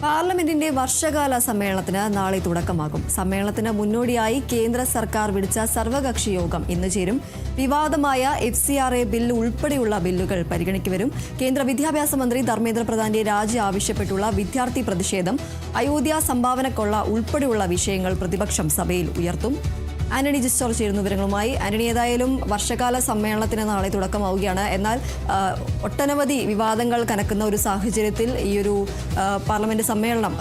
പാർലമെന്റിന്റെ വർഷകാല സമ്മേളനത്തിന് നാളെ തുടക്കമാകും. സമ്മേളനത്തിന് മുന്നോടിയായി കേന്ദ്ര സർക്കാർ വിളിച്ച സർവകക്ഷി യോഗം ഇന്ന് ചേരും. വിവാദമായ FCRA ബില്ല് ഉൾപ്പെടെയുള്ള ബില്ലുകൾ പരിഗണിക്ക് വരും. കേന്ദ്ര വിദ്യാഭ്യാസ മന്ത്രി ധർമ്മേന്ദ്ര പ്രധാന്റെ രാജി ആവശ്യപ്പെട്ടുള്ള വിദ്യാർത്ഥി പ്രതിഷേധം, അയോധ്യ സംഭാവനക്കൊള്ള ഉൾപ്പെടെയുള്ള വിഷയങ്ങൾ പ്രതിപക്ഷം സഭയിൽ ഉയർത്തും. ആന്റണി ജിസ്റ്റർ ചേരുന്നു വിവരങ്ങളുമായി. ആന്റണി, ഏതായാലും വർഷകാല സമ്മേളനത്തിന് നാളെ തുടക്കമാവുകയാണ്. എന്നാൽ ഒട്ടനവധി വിവാദങ്ങൾ കനക്കുന്ന ഒരു സാഹചര്യത്തിൽ ഈ ഒരു പാർലമെന്റ് സമ്മേളനം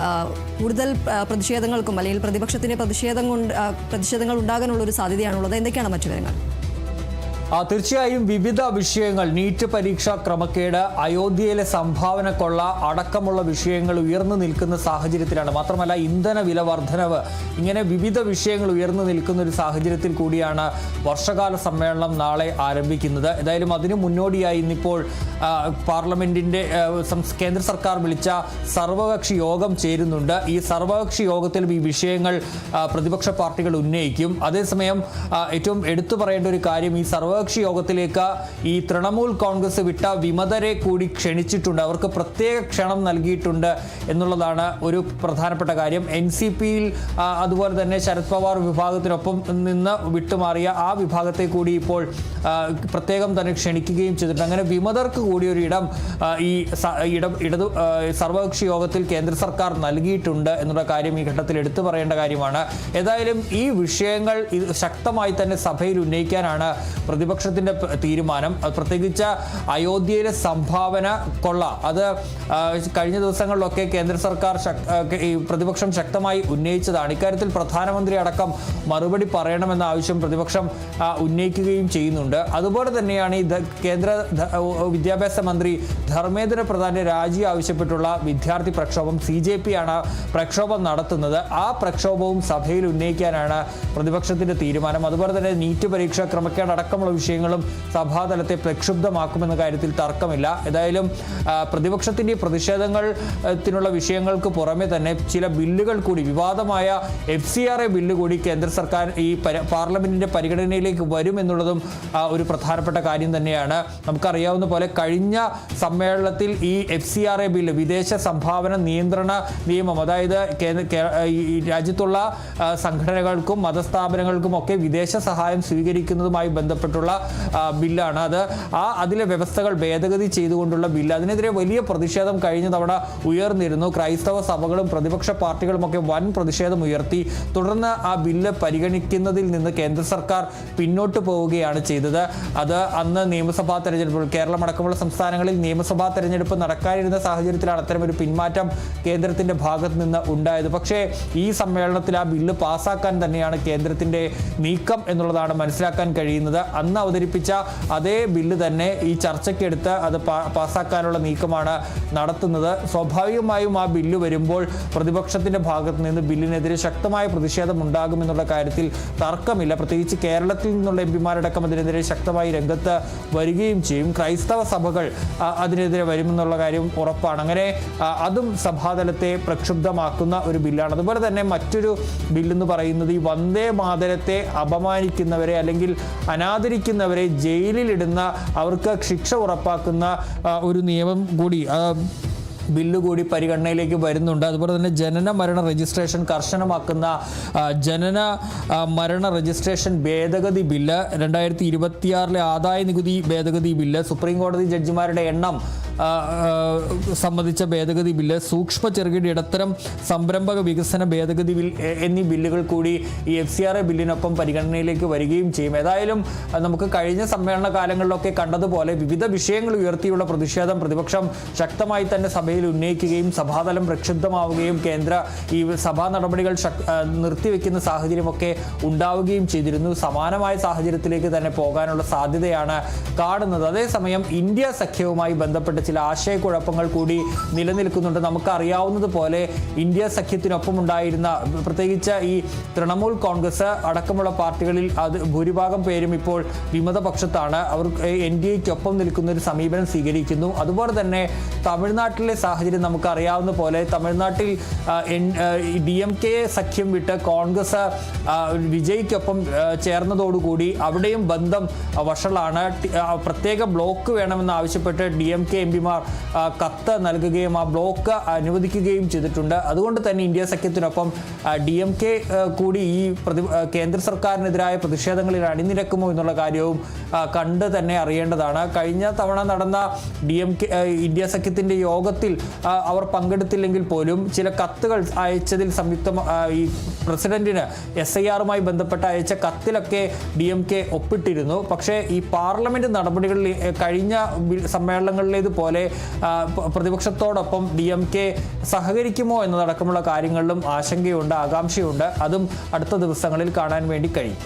കൂടുതൽ പ്രതിഷേധങ്ങൾക്കും അല്ലെങ്കിൽ പ്രതിപക്ഷത്തിന്റെ പ്രതിഷേധങ്ങൾ ഉണ്ടാകാനുള്ള ഒരു സാധ്യതയാണുള്ളത്. എന്തൊക്കെയാണ് മറ്റു വിവരങ്ങൾ? തീർച്ചയായും വിവിധ വിഷയങ്ങൾ, നീറ്റ് പരീക്ഷാ ക്രമക്കേട്, അയോധ്യയിലെ സംഭാവന കൊള്ള അടക്കമുള്ള വിഷയങ്ങൾ ഉയർന്നു നിൽക്കുന്ന സാഹചര്യത്തിലാണ്. മാത്രമല്ല ഇന്ധന വില വർധനവ്, ഇങ്ങനെ വിവിധ വിഷയങ്ങൾ ഉയർന്നു നിൽക്കുന്ന ഒരു സാഹചര്യത്തിൽ കൂടിയാണ് വർഷകാല സമ്മേളനം നാളെ ആരംഭിക്കുന്നത്. ഏതായാലും അതിനു മുന്നോടിയായി ഇന്നിപ്പോൾ പാർലമെന്റിന്റെ കേന്ദ്ര സർക്കാർ വിളിച്ച സർവകക്ഷി യോഗം ചേരുന്നുണ്ട്. ഈ സർവകക്ഷി യോഗത്തിൽ ഈ വിഷയങ്ങൾ പ്രതിപക്ഷ പാർട്ടികൾ ഉന്നയിക്കും. അതേസമയം ഏറ്റവും എടുത്തു പറയേണ്ട ഒരു കാര്യം, ഈ സർവകക്ഷി യോഗത്തിലേക്ക് ഈ തൃണമൂൽ കോൺഗ്രസ് വിട്ട വിമതരെ കൂടി ക്ഷണിച്ചിട്ടുണ്ട്. അവർക്ക് പ്രത്യേക ക്ഷണം നൽകിയിട്ടുണ്ട് എന്നുള്ളതാണ് ഒരു പ്രധാനപ്പെട്ട കാര്യം. NCPയിൽ അതുപോലെ തന്നെ ശരത് പവാർ വിഭാഗത്തിനൊപ്പം നിന്ന് വിട്ടുമാറിയ ആ വിഭാഗത്തെ കൂടി ഇപ്പോൾ പ്രത്യേകം തന്നെ ക്ഷണിക്കുകയും ചെയ്തിട്ടുണ്ട്. അങ്ങനെ വിമതർക്ക് കൂടി ഒരു ഇടം ഈ സർവകക്ഷി യോഗത്തിൽ കേന്ദ്ര സർക്കാർ നൽകിയിട്ടുണ്ട് എന്നുള്ള കാര്യം ഈ ഘട്ടത്തിൽ എടുത്തു പറയേണ്ട കാര്യമാണ്. ഏതായാലും ഈ വിഷയങ്ങൾ ശക്തമായി തന്നെ സഭയിൽ ഉന്നയിക്കാനാണ് പ്രതിപക്ഷത്തിന്റെ തീരുമാനം. പ്രത്യേകിച്ച് അയോധ്യയിലെ സംഭാവന കൊള്ള, അത് കഴിഞ്ഞ ദിവസങ്ങളിലൊക്കെ കേന്ദ്ര സർക്കാർ പ്രതിപക്ഷം ശക്തമായി ഉന്നയിച്ചതാണ്. ഇക്കാര്യത്തിൽ പ്രധാനമന്ത്രി അടക്കം മറുപടി പറയണമെന്ന ആവശ്യം പ്രതിപക്ഷം ഉന്നയിക്കുകയും ചെയ്യുന്നുണ്ട്. അതുപോലെ തന്നെയാണ് ഈ കേന്ദ്ര വിദ്യാഭ്യാസ മന്ത്രി ധർമ്മേന്ദ്ര പ്രധാന്റെ രാജി ആവശ്യപ്പെട്ടുള്ള വിദ്യാർത്ഥി പ്രക്ഷോഭം, CJP ആണ് പ്രക്ഷോഭം നടത്തുന്നത്. ആ പ്രക്ഷോഭവും സഭയിൽ ഉന്നയിക്കാനാണ് പ്രതിപക്ഷത്തിന്റെ തീരുമാനം. അതുപോലെ തന്നെ നീറ്റ് പരീക്ഷാ ക്രമക്കേട് അടക്കമുള്ള വിഷയങ്ങളും സഭാതലത്തെ പ്രക്ഷുബ്ധമാക്കുമെന്ന കാര്യത്തിൽ തർക്കമില്ല. ഏതായാലും പ്രതിപക്ഷത്തിന്റെ പ്രതിഷേധത്തിനുള്ള വിഷയങ്ങൾക്ക് പുറമെ തന്നെ ചില ബില്ലുകൾ കൂടി, വിവാദമായ FCRA ബില്ല് കൂടി കേന്ദ്ര സർക്കാർ ഈ പാർലമെന്റിന്റെ പരിഗണനയിലേക്ക് വരും എന്നുള്ളതും ഒരു പ്രധാനപ്പെട്ട കാര്യം തന്നെയാണ്. നമുക്കറിയാവുന്ന പോലെ കഴിഞ്ഞ സമ്മേളനത്തിൽ ഈ FCRA ബില്ല്, വിദേശ സംഭാവന നിയന്ത്രണ നിയമം, അതായത് രാജ്യത്തുള്ള സംഘടനകൾക്കും മതസ്ഥാപനങ്ങൾക്കും ഒക്കെ വിദേശ സഹായം സ്വീകരിക്കുന്നതുമായി ബന്ധപ്പെട്ടുള്ള ബില്ലാണ്. അതിലെ വ്യവസ്ഥകൾ ഭേദഗതി ചെയ്തുകൊണ്ടുള്ള ബില്ല്. അതിനെതിരെ വലിയ പ്രതിഷേധം കഴിഞ്ഞ തവണ ഉയർന്നിരുന്നു. ക്രൈസ്തവ സഭകളും പ്രതിപക്ഷ പാർട്ടികളുമൊക്കെ വൻ പ്രതിഷേധം ഉയർത്തി. തുടർന്ന് ആ ബില്ല് പരിഗണിക്കുന്നതിൽ നിന്ന് കേന്ദ്ര സർക്കാർ പിന്നോട്ട് പോവുകയാണ് ചെയ്തത്. അത് അന്ന് നിയമസഭാ തെരഞ്ഞെടുപ്പ്, കേരളം അടക്കമുള്ള സംസ്ഥാനങ്ങളിൽ നിയമസഭാ തെരഞ്ഞെടുപ്പ് നടക്കാനിരുന്ന സാഹചര്യത്തിലാണ് അത്തരമൊരു പിന്മാറ്റം കേന്ദ്രത്തിന്റെ ഭാഗത്ത് നിന്ന് ഉണ്ടായത്. പക്ഷേ ഈ സമ്മേളനത്തിൽ ആ ബില്ല് പാസ്സാക്കാൻ തന്നെയാണ് കേന്ദ്രത്തിന്റെ നീക്കം എന്നുള്ളതാണ് മനസ്സിലാക്കാൻ കഴിയുന്നത്. അന്ന് അവതരിപ്പിച്ച അതേ ബില്ല് തന്നെ ഈ ചർച്ചയ്ക്കെടുത്ത് അത് പാസ്സാക്കാനുള്ള നീക്കമാണ് നടത്തുന്നത്. സ്വാഭാവികമായും ആ ബില്ല് വരുമ്പോൾ പ്രതിപക്ഷത്തിന്റെ ഭാഗത്ത് നിന്ന് ബില്ലിനെതിരെ ശക്തമായ പ്രതിഷേധം ഉണ്ടാകുമെന്നുള്ള കാര്യത്തിൽ തർക്കമില്ല. പ്രത്യേകിച്ച് കേരളത്തിൽ നിന്നുള്ള MPമാരടക്കം അതിനെതിരെ ശക്തമായി രംഗത്ത് വരികയും ചെയ്യും. ക്രൈസ്തവ സഭകൾ അതിനെതിരെ വരുമെന്നുള്ള കാര്യം ഉറപ്പാണ്. അങ്ങനെ അതും സഭാതലത്തെ പ്രക്ഷുബ്ധമാക്കുന്ന ഒരു ബില്ലാണ്. അതുപോലെ തന്നെ മറ്റൊരു ബില്ലെന്ന് പറയുന്നത് ഈ വന്ദേ മാതരത്തെ അപമാനിക്കുന്നവരെ അല്ലെങ്കിൽ അനാദരിക്കുന്നവരെ ജയിലിലിടുന്ന, അവർക്ക് ശിക്ഷ ഉറപ്പാക്കുന്ന ഒരു നിയമം കൂടി, ബില്ല് കൂടി പരിഗണനയിലേക്ക് വരുന്നുണ്ട്. അതുപോലെ തന്നെ ജനന മരണ രജിസ്ട്രേഷൻ കർശനമാക്കുന്ന ജനന മരണ രജിസ്ട്രേഷൻ ഭേദഗതി ബില്ല്, 2026 ആദായ നികുതി ഭേദഗതി ബില്ല്, സുപ്രീം കോടതി ജഡ്ജിമാരുടെ എണ്ണം സംബന്ധിച്ച ഭേദഗതി ബില്ല്, സൂക്ഷ്മ ചെറുകിട ഇടത്തരം സംരംഭക വികസന ഭേദഗതി ബിൽ എന്നീ ബില്ലുകൾ കൂടി ഈ FCRA ബില്ലിനൊപ്പം പരിഗണനയിലേക്ക് വരികയും ചെയ്യും. ഏതായാലും നമുക്ക് കഴിഞ്ഞ സമ്മേളന കാലങ്ങളിലൊക്കെ കണ്ടതുപോലെ വിവിധ വിഷയങ്ങൾ ഉയർത്തിയുള്ള പ്രതിഷേധം പ്രതിപക്ഷം ശക്തമായി തന്നെ സഭയിൽ ഉന്നയിക്കുകയും സഭാതലം പ്രക്ഷുബ്ധമാവുകയും കേന്ദ്ര ഈ സഭാ നടപടികൾ നിർത്തിവെക്കുന്ന സാഹചര്യമൊക്കെ ഉണ്ടാവുകയും ചെയ്തിരുന്നു. സമാനമായ സാഹചര്യത്തിലേക്ക് തന്നെ പോകാനുള്ള സാധ്യതയാണ് കാണുന്നത്. അതേസമയം ഇന്ത്യ സഖ്യവുമായി ബന്ധപ്പെട്ട് ചില ആശയക്കുഴപ്പങ്ങൾ കൂടി നിലനിൽക്കുന്നുണ്ട്. നമുക്കറിയാവുന്നതുപോലെ ഇന്ത്യ സഖ്യത്തിനൊപ്പം ഉണ്ടായിരുന്ന, പ്രത്യേകിച്ച് ഈ തൃണമൂൽ കോൺഗ്രസ് അടക്കമുള്ള പാർട്ടികളിൽ ഭൂരിഭാഗം പേരും ഇപ്പോൾ വിമതപക്ഷത്താണ്. അവർ NDAയ്ക്കൊപ്പം നിൽക്കുന്ന ഒരു സമീപനം സ്വീകരിക്കുന്നു. അതുപോലെ തന്നെ തമിഴ്നാട്ടിലെ സാഹചര്യം നമുക്കറിയാവുന്ന പോലെ തമിഴ്നാട്ടിൽ DMK സഖ്യം വിട്ട് കോൺഗ്രസ് വിജയ്ക്കൊപ്പം ചേർന്നതോടുകൂടി അവിടെയും ബന്ധം വഷളാണ്. പ്രത്യേക ബ്ലോക്ക് വേണമെന്ന് ആവശ്യപ്പെട്ട് DMK പിമാർ കത്ത് നൽകുകയും ആ ബ്ലോക്ക് അനുവദിക്കുകയും ചെയ്തിട്ടുണ്ട്. അതുകൊണ്ട് തന്നെ ഇന്ത്യ സഖ്യത്തിനൊപ്പം DMK കൂടി ഈ കേന്ദ്ര സർക്കാരിനെതിരായ പ്രതിഷേധങ്ങളിൽ അണിനിരക്കുമോ എന്നുള്ള കാര്യവും കണ്ട് തന്നെ അറിയേണ്ടതാണ്. കഴിഞ്ഞ തവണ നടന്ന ഇന്ത്യ സഖ്യത്തിന്റെ യോഗത്തിൽ അവർ പങ്കെടുത്തില്ലെങ്കിൽ പോലും ചില കത്തുകൾ അയച്ചതിൽ ഈ പ്രസിഡന്റിന് SIR-മായി ബന്ധപ്പെട്ട് അയച്ച കത്തിലൊക്കെ DMK ഒപ്പിട്ടിരുന്നു. പക്ഷേ ഈ പാർലമെന്റ് നടപടികളിൽ കഴിഞ്ഞ സമ്മേളനങ്ങളിലേതുപോലെ പ്രതിപക്ഷത്തോടൊപ്പം DMK സഹകരിക്കുമോ എന്നതടക്കമുള്ള കാര്യങ്ങളിലും ആശങ്കയുണ്ട്, ആകാംക്ഷയുണ്ട്. അതും അടുത്ത ദിവസങ്ങളിൽ കാണാൻ വേണ്ടി കഴിയും.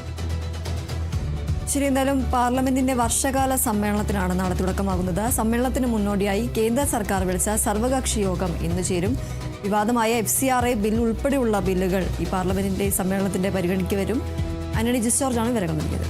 ശരി, എന്തായാലും പാർലമെന്റിന്റെ വർഷകാല സമ്മേളനത്തിനാണ് നാളെ തുടക്കമാകുന്നത്. സമ്മേളനത്തിന് മുന്നോടിയായി കേന്ദ്ര സർക്കാർ വിളിച്ച സർവകക്ഷി യോഗം ഇന്ന് ചേരും. വിവാദമായ FCRA ബിൽ ഉൾപ്പെടെയുള്ള ബില്ലുകൾ ഈ പാർലമെന്റിന്റെ സമ്മേളനത്തിന്റെ പരിഗണിക്ക് വരും. ആന്റണി ജിസ് ജോർജാണ് വിവരങ്ങൾ നൽകിയത്.